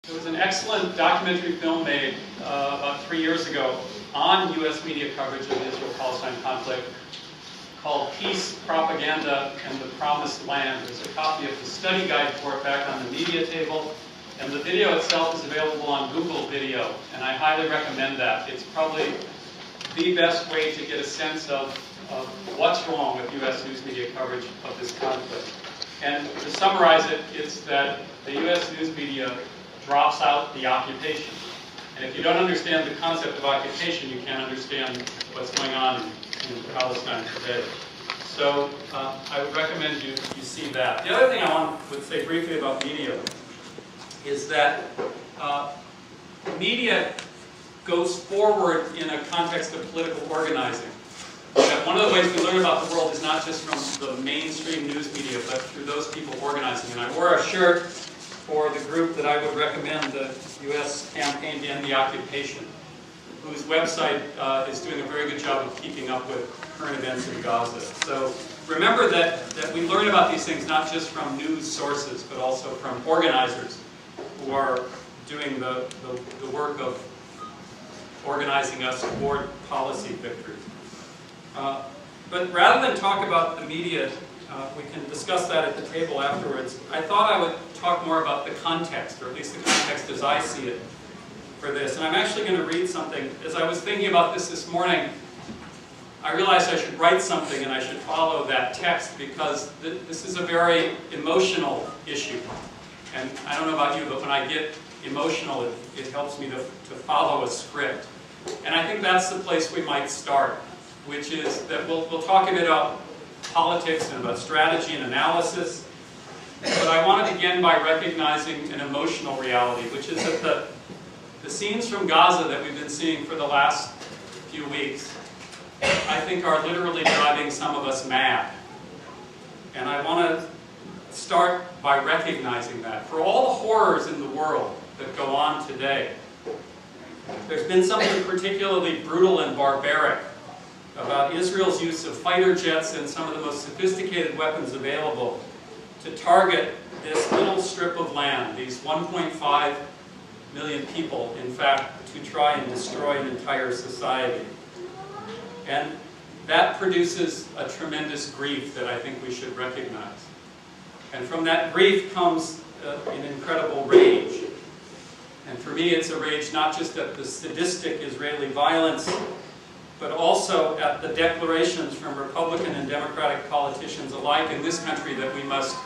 There was an excellent documentary film made about 3 years ago on U.S. media coverage of the Israel-Palestine conflict called Peace, Propaganda, and the Promised Land. There's a copy of the study guide for it back on the media table, and the video itself is available on Google Video, and I highly recommend that. It's probably the best way to get a sense of what's wrong with U.S. news media coverage of this conflict. And to summarize it, it's that the U.S. news media drops out the occupation. And if you don't understand the concept of occupation, you can't understand what's going on in Palestine today. So I would recommend you see that. The other thing I would say briefly about media is that media goes forward in a context of political organizing. That one of the ways we learn about the world is not just from the mainstream news media, but through those people organizing. And I wore a shirt for the group that I would recommend, the U.S. Campaign to End the Occupation, whose website is doing a very good job of keeping up with current events in Gaza. So remember that we learn about these things not just from news sources, but also from organizers who are doing the work of organizing us toward policy victories. But rather than talk about the media, we can discuss that at the table afterwards. I thought I would talk more about the context, or at least the context as I see it for this. And I'm actually going to read something. As I was thinking about this morning, I realized I should write something and I should follow that text because this is a very emotional issue. And I don't know about you, but when I get emotional, it helps me to follow a script. And I think that's the place we might start, which is that we'll talk a bit about politics and about strategy and analysis. But I want to begin by recognizing an emotional reality, which is that the scenes from Gaza that we've been seeing for the last few weeks, I think are literally driving some of us mad. And I want to start by recognizing that. For all the horrors in the world that go on today, there's been something particularly brutal and barbaric about Israel's use of fighter jets and some of the most sophisticated weapons available to target this little strip of land, these 1.5 million people, in fact, to try and destroy an entire society. And that produces a tremendous grief that I think we should recognize. And from that grief comes an incredible rage. And for me, it's a rage not just at the sadistic Israeli violence, but also at the declarations from Republican and Democratic politicians alike in this country that we must,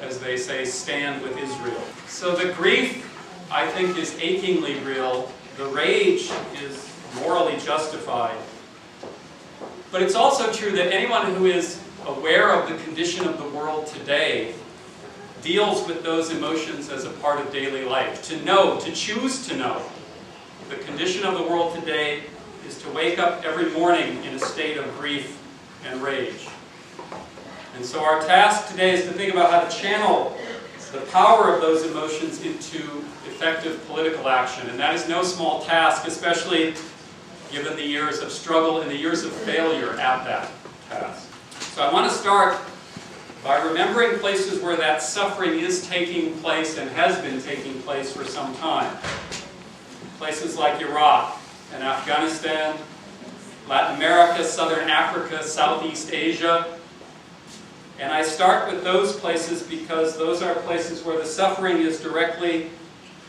as they say, stand with Israel. So the grief, I think, is achingly real. The rage is morally justified. But it's also true that anyone who is aware of the condition of the world today deals with those emotions as a part of daily life. To know, to choose to know the condition of the world today is to wake up every morning in a state of grief and rage. And so our task today is to think about how to channel the power of those emotions into effective political action. And that is no small task, especially given the years of struggle and the years of failure at that task. So I want to start by remembering places where that suffering is taking place and has been taking place for some time. Places like Iraq and Afghanistan, Latin America, Southern Africa, Southeast Asia. And I start with those places because those are places where the suffering is directly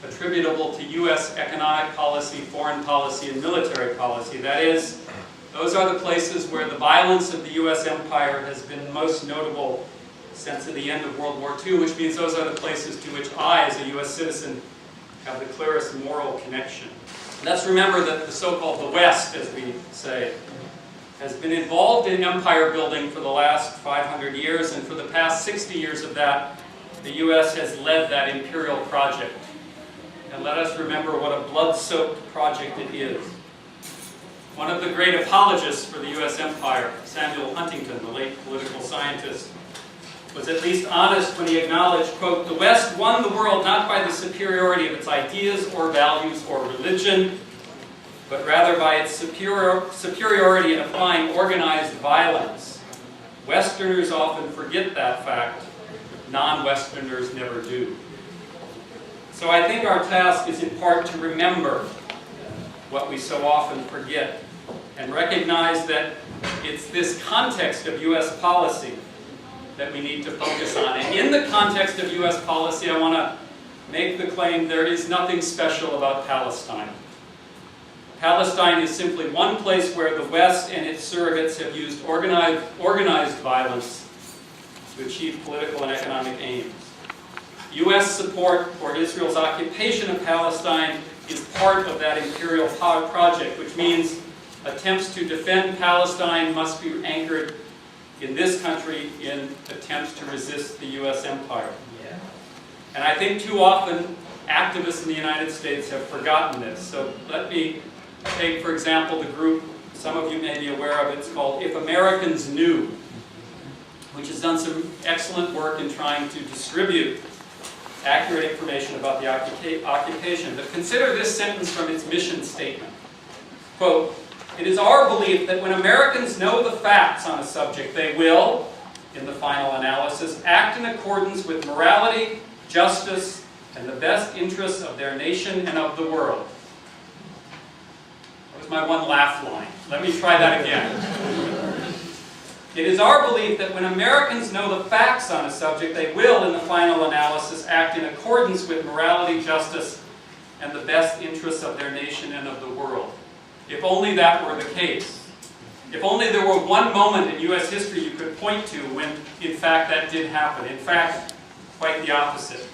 attributable to U.S. economic policy, foreign policy, and military policy. That is, those are the places where the violence of the U.S. empire has been most notable since the end of World War II, which means those are the places to which I, as a U.S. citizen, have the clearest moral connection. Let's remember that the so-called the West, as we say, has been involved in empire building for the last 500 years, and for the past 60 years of that, the U.S. has led that imperial project. And let us remember what a blood-soaked project it is. One of the great apologists for the U.S. empire, Samuel Huntington, the late political scientist, was at least honest when he acknowledged, quote, "The West won the world not by the superiority of its ideas or values or religion, but rather by its superiority in applying organized violence. Westerners often forget that fact. Non-Westerners never do." So I think our task is in part to remember what we so often forget and recognize that it's this context of U.S. policy that we need to focus on. And in the context of U.S. policy, I want to make the claim there is nothing special about Palestine. Palestine is simply one place where the West and its surrogates have used organized violence to achieve political and economic aims. U.S. support for Israel's occupation of Palestine is part of that imperial project, which means attempts to defend Palestine must be anchored in this country in attempts to resist the U.S. empire. Yeah. And I think too often activists in the United States have forgotten this. So let me take, for example, the group some of you may be aware of. It's called If Americans Knew, which has done some excellent work in trying to distribute accurate information about the occupation. But consider this sentence from its mission statement. Quote, "It is our belief that when Americans know the facts on a subject, they will, in the final analysis, act in accordance with morality, justice, and the best interests of their nation and of the world." That was my one laugh line. Let me try that again. "It is our belief that when Americans know the facts on a subject, they will, in the final analysis, act in accordance with morality, justice, and the best interests of their nation and of the world." If only that were the case. If only there were one moment in U.S. history you could point to when, in fact, that did happen. In fact, quite the opposite.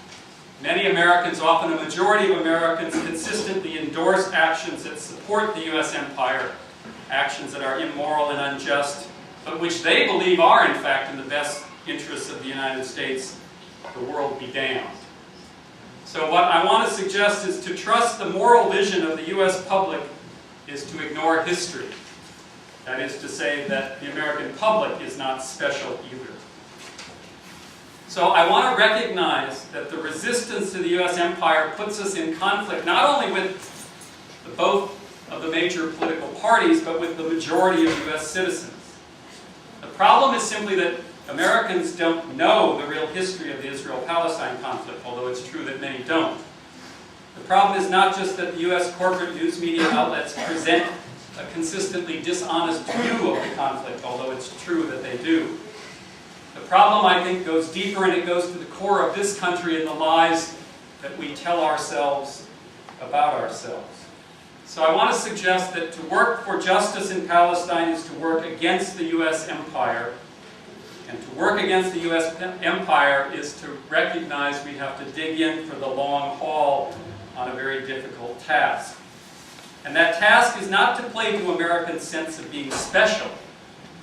Many Americans, often a majority of Americans, consistently endorse actions that support the U.S. empire, actions that are immoral and unjust, but which they believe are, in fact, in the best interests of the United States, the world be damned. So what I want to suggest is to trust the moral vision of the U.S. public is to ignore history. That is to say that the American public is not special either. So I want to recognize that the resistance to the U.S. empire puts us in conflict not only with both of the major political parties, but with the majority of U.S. citizens. The problem is simply that Americans don't know the real history of the Israel-Palestine conflict, although it's true that many don't. The problem is not just that the U.S. corporate news media outlets present a consistently dishonest view of the conflict, although it's true that they do. The problem, I think, goes deeper, and it goes to the core of this country and the lies that we tell ourselves about ourselves. So I want to suggest that to work for justice in Palestine is to work against the U.S. empire. And to work against the U.S. empire is to recognize we have to dig in for the long haul on a very difficult task. And that task is not to play to Americans' sense of being special,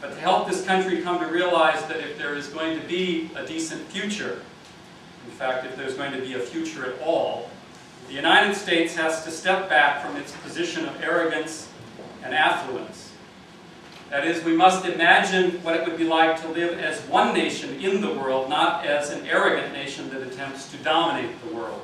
but to help this country come to realize that if there is going to be a decent future, in fact, if there's going to be a future at all, the United States has to step back from its position of arrogance and affluence. That is, we must imagine what it would be like to live as one nation in the world, not as an arrogant nation that attempts to dominate the world.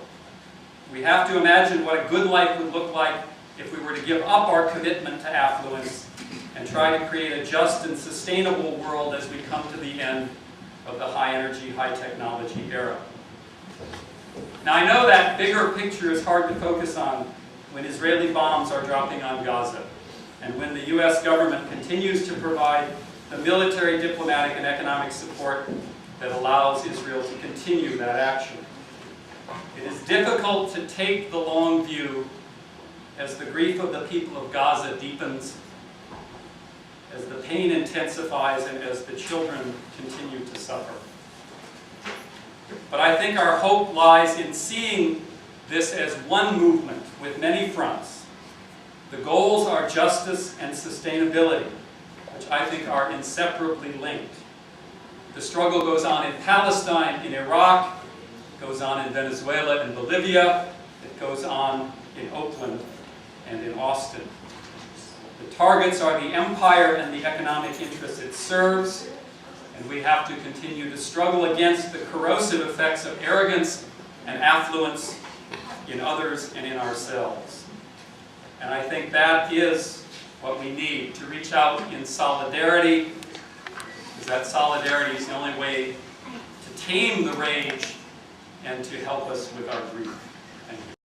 We have to imagine what a good life would look like if we were to give up our commitment to affluence and try to create a just and sustainable world as we come to the end of the high-energy, high-technology era. Now, I know that bigger picture is hard to focus on when Israeli bombs are dropping on Gaza and when the U.S. government continues to provide the military, diplomatic, and economic support that allows Israel to continue that action. It is difficult to take the long view as the grief of the people of Gaza deepens, as the pain intensifies, and as the children continue to suffer. But I think our hope lies in seeing this as one movement with many fronts. The goals are justice and sustainability, which I think are inseparably linked. The struggle goes on in Palestine, in Iraq, it goes on in Venezuela and Bolivia, it goes on in Oakland and in Austin. The targets are the empire and the economic interests it serves, and we have to continue to struggle against the corrosive effects of arrogance and affluence in others and in ourselves. And I think that is what we need, to reach out in solidarity, because that solidarity is the only way to tame the rage and to help us with our grief.